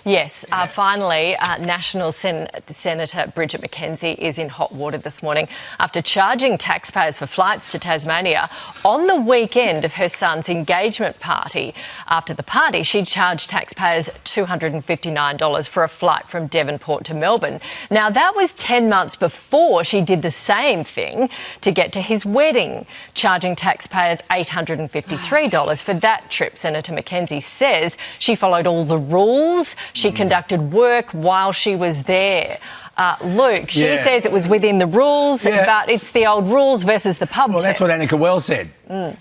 Yes, finally, National Senator Bridget McKenzie is in hot water this morning after charging taxpayers for flights to Tasmania on the weekend of her son's engagement party. After the party, she charged taxpayers $259 for a flight from Devonport to Melbourne. Now, that was 10 months before she did the same thing to get to his wedding, charging taxpayers $853 for that trip. Senator McKenzie says she followed all the rules. She conducted work while she was there. Luke, she says it was within the rules, but it's the old rules versus the pub test. That's what Annika Wells said.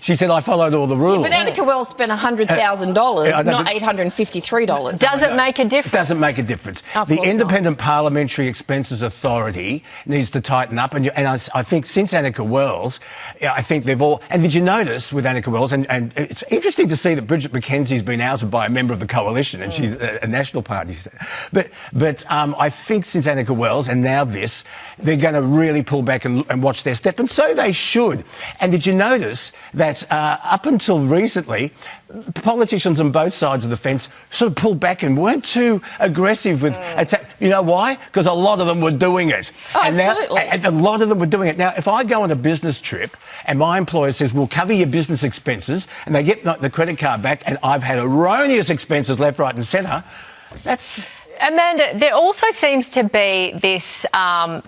She said, I followed all the rules. Yeah, but Annika Wells spent $100,000, not $853. Does it make a difference? It doesn't make a difference. The Independent Parliamentary Expenses Authority needs to tighten up. And I think since Annika Wells, I think they've all... And did you notice with Annika Wells, and it's interesting to see that Bridget McKenzie's been outed by a member of the coalition, and she's a National Party. But I think since Annika Wells, and now this, they're going to really pull back and watch their step, and so they should. And did you notice that up until recently, politicians on both sides of the fence sort of pulled back and weren't too aggressive with attack. You know why? Because a lot of them were doing it. Oh, and absolutely. And a lot of them were doing it. Now, if I go on a business trip and my employer says, we'll cover your business expenses, and they get the credit card back, and I've had erroneous expenses left, right and centre, that's... Amanda, there also seems to be this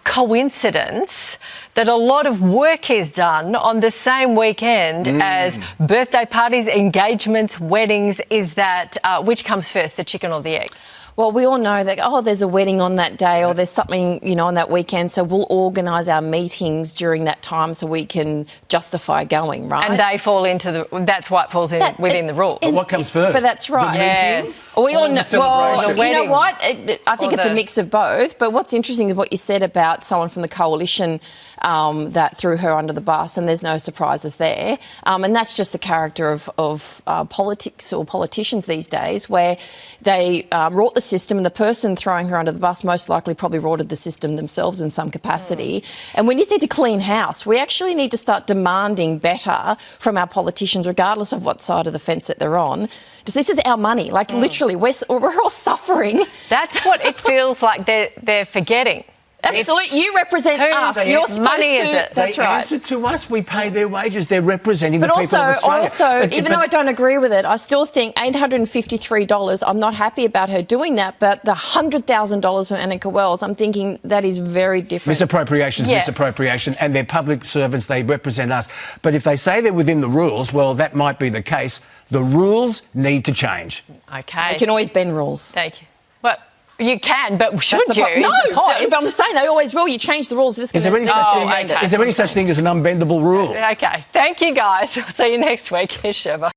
coincidence that a lot of work is done on the same weekend as birthday parties, engagements, weddings. Is that which comes first, the chicken or the egg? Well, we all know that, there's a wedding on that day or there's something, on that weekend, so we'll organise our meetings during that time so we can justify going, right? And they fall into that's why it falls within the rules. But what comes first? But that's right. Yes. We all know. Well, you know what? I think it's a mix of both. But what's interesting is what you said about someone from the coalition that threw her under the bus, and there's no surprises there. And that's just the character of politics or politicians these days, where they wrought the system, and the person throwing her under the bus most likely probably rorted the system themselves in some capacity. And we just need to clean house. We actually need to start demanding better from our politicians, regardless of what side of the fence that they're on. Because this is our money. Like, literally, we're all suffering. That's what it feels like they're forgetting. Absolutely. You represent us. You're supposed to... That's right. They answer to us. We pay their wages. They're representing the people of Australia. But also, even though I don't agree with it, I still think $853, I'm not happy about her doing that, but the $100,000 from Annika Wells, I'm thinking that is very different. Misappropriation is misappropriation, and they're public servants. They represent us. But if they say they're within the rules, well, that might be the case. The rules need to change. OK. You can always bend rules. Thank you. Well, you can, but should you? No, but I'm saying they always will. You change the rules. Is there any such thing as an unbendable rule? OK. Thank you, guys. We'll see you next week. Here's Sheva.